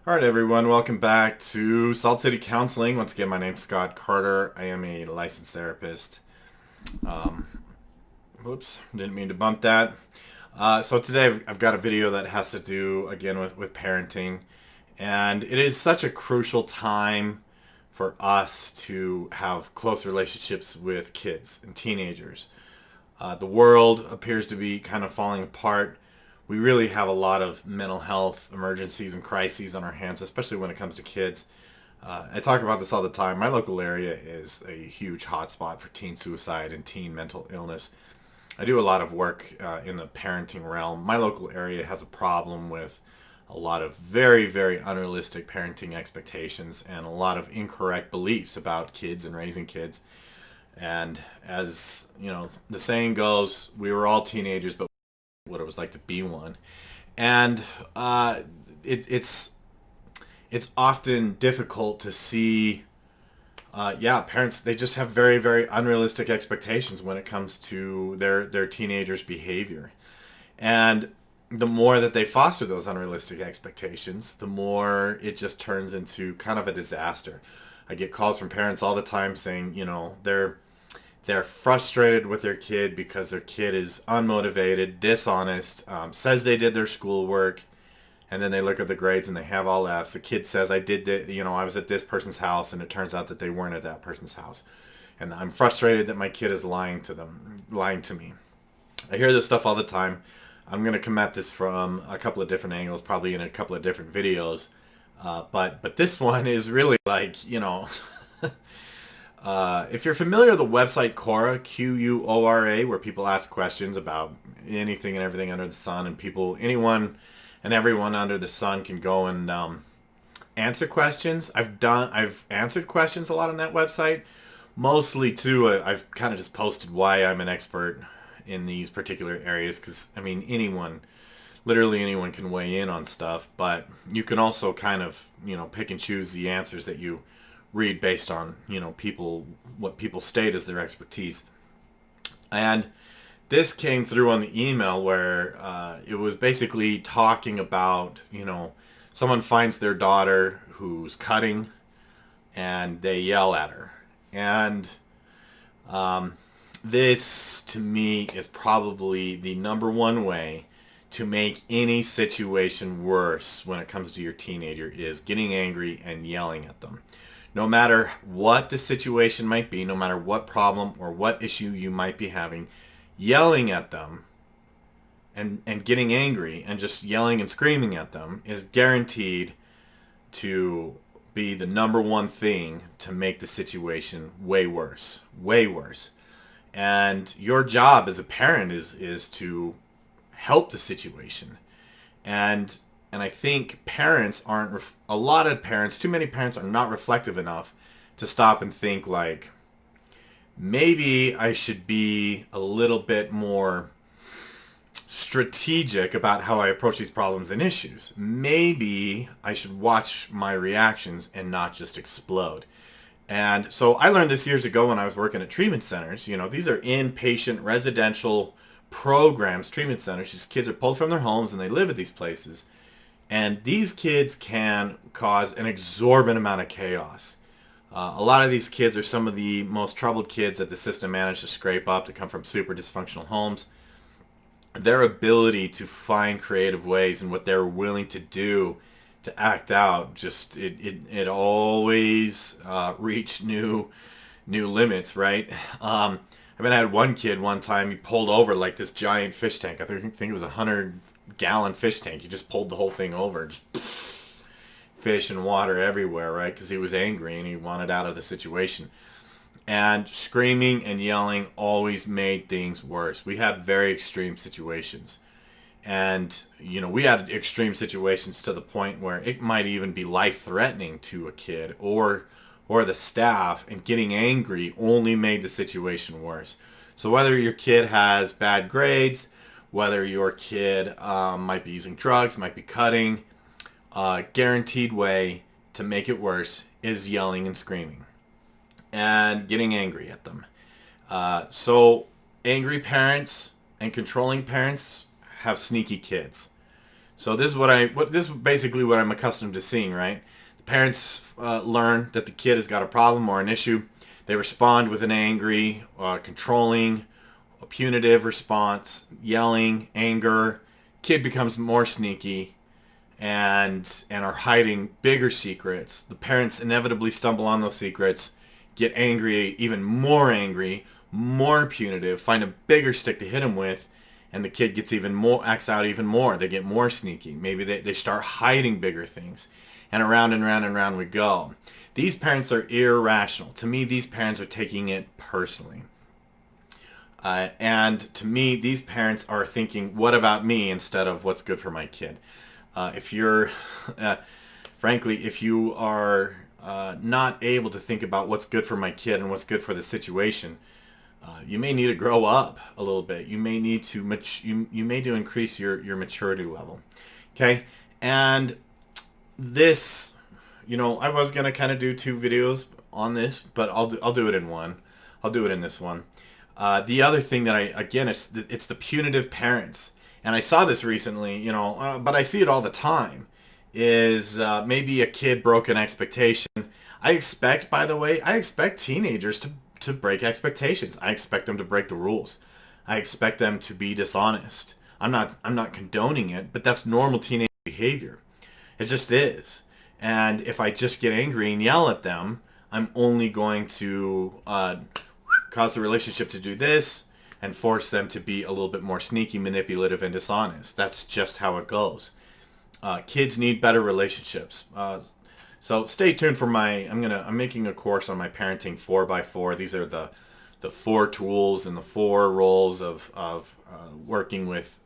All right, everyone, welcome back to Salt City Counseling. Once again, my name's Scott Carter. I am a licensed therapist. Um, Whoops, didn't mean to bump that. So today I've got a video that has to do, again, with parenting. And it is such a crucial time for us to have close relationships with kids and teenagers. The world appears to be kind of falling apart. We really have a lot of mental health emergencies and crises on our hands, especially when it comes to kids. I talk about this all the time. My local area is a huge hotspot for teen suicide and teen mental illness. I do a lot of work in the parenting realm. My local area has a problem with a lot of very, very unrealistic parenting expectations and a lot of incorrect beliefs about kids and raising kids. And as you know, the saying goes, we were all teenagers, but what it was like to be one. And it's often difficult to see. Parents, they just have very, very unrealistic expectations when it comes to their teenagers' behavior. And the more that they foster those unrealistic expectations, the more it just turns into kind of a disaster. I get calls from parents all the time saying, they're frustrated with their kid because their kid is unmotivated, dishonest, says they did their schoolwork, and then they look at the grades and they have all F's. The kid says, I was at this person's house, and it turns out that they weren't at that person's house. And I'm frustrated that my kid is lying to me. I hear this stuff all the time. I'm going to come at this from a couple of different angles, probably in a couple of different videos. But this one is really if you're familiar with the website Quora, Quora, where people ask questions about anything and everything under the sun, and anyone and everyone under the sun can go and answer questions. I've answered questions a lot on that website. Mostly too, I've kind of just posted why I'm an expert in these particular areas, because literally anyone can weigh in on stuff, but you can also kind of, pick and choose the answers that you read based on, what people state as their expertise. And this came through on the email where it was basically talking about, someone finds their daughter who's cutting and they yell at her. And this, to me, is probably the number one way to make any situation worse when it comes to your teenager, is getting angry and yelling at them. No matter what the situation might be, no matter what problem or what issue you might be having, yelling at them and getting angry and just yelling and screaming at them is guaranteed to be the number one thing to make the situation way worse. Way worse. And your job as a parent is to help the situation. And I think parents aren't, a lot of parents, too many parents are not reflective enough to stop and think like, maybe I should be a little bit more strategic about how I approach these problems and issues. Maybe I should watch my reactions and not just explode. And so I learned this years ago when I was working at treatment centers. These are inpatient residential programs, treatment centers. These kids are pulled from their homes and they live at these places. And these kids can cause an exorbitant amount of chaos. A lot of these kids are some of the most troubled kids that the system managed to scrape up, to come from super dysfunctional homes. Their ability to find creative ways and what they're willing to do to act out, just it always reached new limits, right? I had one kid one time, he pulled over like this giant fish tank. I think it was 100-gallon fish tank. He just pulled the whole thing over, just fish and water everywhere, right? Because he was angry and he wanted out of the situation. And screaming and yelling always made things worse. We had very extreme situations. And, we had extreme situations to the point where it might even be life-threatening to a kid or the staff, and getting angry only made the situation worse. So whether your kid has bad grades, whether your kid might be using drugs, might be cutting, guaranteed way to make it worse is yelling and screaming and getting angry at them. So angry parents and controlling parents have sneaky kids. So this is basically what I'm accustomed to seeing, right? The parents learn that the kid has got a problem or an issue. They respond with an angry, controlling, a punitive response, yelling, anger. Kid becomes more sneaky and are hiding bigger secrets. The parents inevitably stumble on those secrets, get angry, even more angry, more punitive, find a bigger stick to hit him with, and the kid gets even more, acts out even more. They get more sneaky. Maybe they start hiding bigger things. And around and round and round we go. These parents are irrational. To me, these parents are taking it personally. And to me, these parents are thinking, what about me instead of what's good for my kid? If you're, frankly, if you are not able to think about what's good for my kid and what's good for the situation, you may need to grow up a little bit. You may need to you may need to increase your maturity level. Okay, and this, I was gonna kind of do 2 videos on this, but I'll do it in one. I'll do it in this one. The other thing that it's the punitive parents, and I saw this recently, but I see it all the time. Is maybe a kid broke an expectation. By the way, I expect teenagers to break expectations. I expect them to break the rules. I expect them to be dishonest. I'm not condoning it, but that's normal teenage behavior. It just is. And if I just get angry and yell at them, I'm only going to cause the relationship to do this and force them to be a little bit more sneaky, manipulative, and dishonest. That's just how it goes. Kids need better relationships. So stay tuned for I'm making a course on my parenting 4x4. These are the 4 tools and the 4 roles of working with,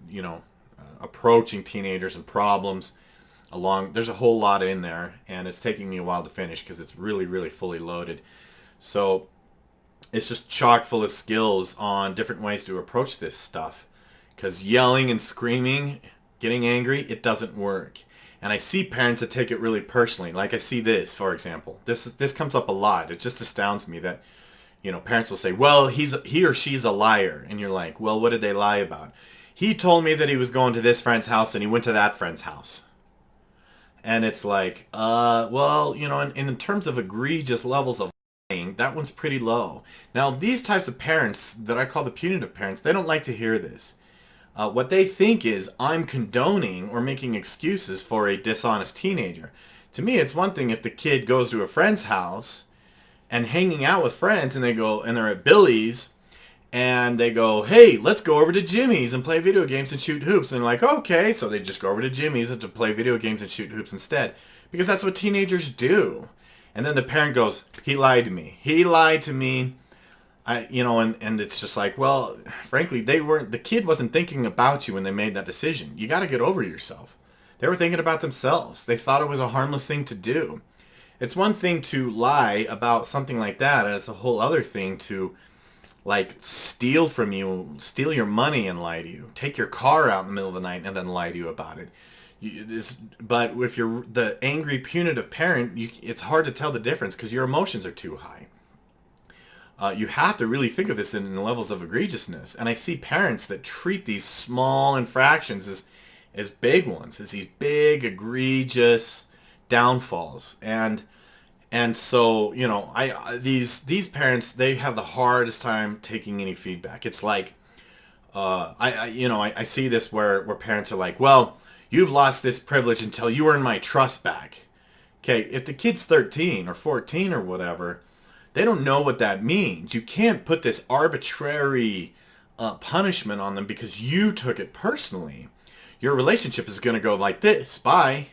approaching teenagers and problems. There's a whole lot in there, and it's taking me a while to finish because it's really, really fully loaded. So it's just chock full of skills on different ways to approach this stuff. Because yelling and screaming, getting angry, it doesn't work. And I see parents that take it really personally. Like I see this, for example. This comes up a lot. It just astounds me that, parents will say, well, he or she's a liar. And you're like, well, what did they lie about? He told me that he was going to this friend's house and he went to that friend's house. And it's like, well, in terms of egregious levels of lying, that one's pretty low. Now, these types of parents that I call the punitive parents, they don't like to hear this. What they think is I'm condoning or making excuses for a dishonest teenager. To me, it's one thing if the kid goes to a friend's house and hanging out with friends and they're at Billy's and they go, hey, let's go over to Jimmy's and play video games and shoot hoops. And they're like, okay, so they just go over to Jimmy's to play video games and shoot hoops instead. Because that's what teenagers do. And then the parent goes, he lied to me. He lied to me. And it's just like, well, frankly, the kid wasn't thinking about you when they made that decision. You got to get over yourself. They were thinking about themselves. They thought it was a harmless thing to do. It's one thing to lie about something like that, and it's a whole other thing to, like, steal from you, steal your money and lie to you. Take your car out in the middle of the night and then lie to you about it. But if you're the angry, punitive parent, it's hard to tell the difference because your emotions are too high. You have to really think of this in the levels of egregiousness. And I see parents that treat these small infractions as big ones, as these big, egregious downfalls. And so, these parents, they have the hardest time taking any feedback. It's like, I see this where parents are like, well, you've lost this privilege until you earn my trust back. Okay, if the kid's 13 or 14 or whatever, they don't know what that means. You can't put this arbitrary punishment on them because you took it personally. Your relationship is going to go like this. Bye.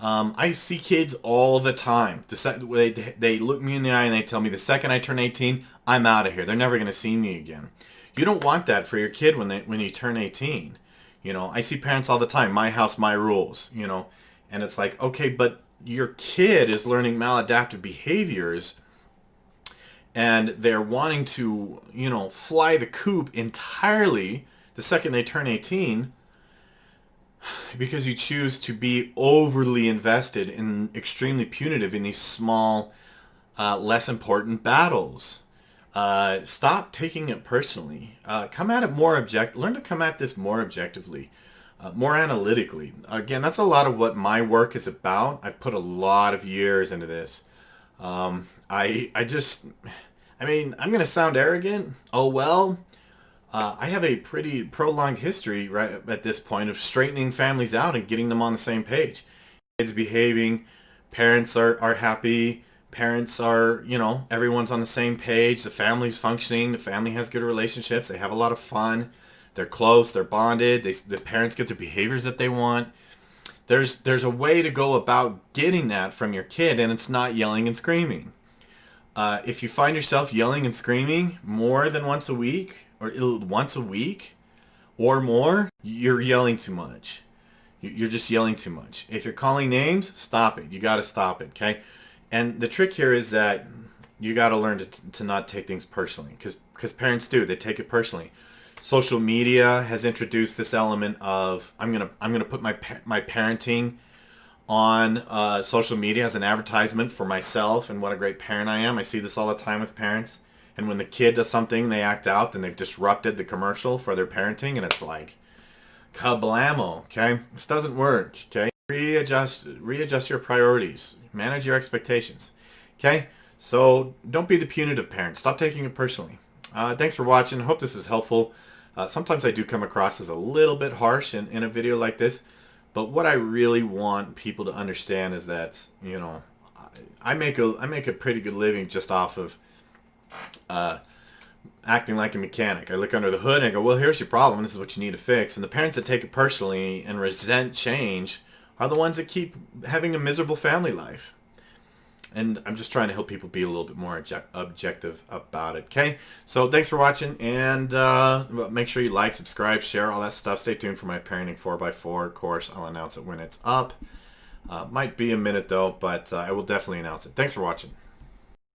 I see kids all the time. They look me in the eye and they tell me the second I turn 18, I'm out of here. They're never going to see me again. You don't want that for your kid when you turn 18. I see parents all the time. My house, my rules. And it's like, okay, but your kid is learning maladaptive behaviors. And they're wanting to, fly the coop entirely the second they turn 18 because you choose to be overly invested and extremely punitive in these small, less important battles. Stop taking it personally. Come at it more learn to come at this more objectively. more analytically. Again, that's a lot of what my work is about. I've put a lot of years into this. I just, I mean, I'm going to sound arrogant. Oh, well, I have a pretty prolonged history right at this point of straightening families out and getting them on the same page. Kids behaving, parents are happy, parents are, everyone's on the same page, the family's functioning, the family has good relationships, they have a lot of fun, they're close, they're bonded, the parents get the behaviors that they want. There's a way to go about getting that from your kid, and it's not yelling and screaming. If you find yourself yelling and screaming more than once a week, or once a week or more, you're yelling too much. You're just yelling too much. If you're calling names, stop it. You got to stop it, okay? And the trick here is that you got to learn to not take things personally, because parents do. They take it personally. Social media has introduced this element of I'm gonna put my parenting on social media as an advertisement for myself and what a great parent I am. I see this all the time with parents. And when the kid does something, they act out, then they've disrupted the commercial for their parenting, and it's like, kablamo, okay? This doesn't work, okay? Readjust your priorities. Manage your expectations, okay? So don't be the punitive parent. Stop taking it personally. Thanks for watching. Hope this is helpful. Sometimes I do come across as a little bit harsh in a video like this, but what I really want people to understand is that, I make a pretty good living just off of acting like a mechanic. I look under the hood and I go, well, here's your problem. This is what you need to fix. And the parents that take it personally and resent change are the ones that keep having a miserable family life. And I'm just trying to help people be a little bit more objective about it. Okay? So thanks for watching. And make sure you like, subscribe, share, all that stuff. Stay tuned for my Parenting 4x4 course. I'll announce it when it's up. Might be a minute though, but I will definitely announce it. Thanks for watching.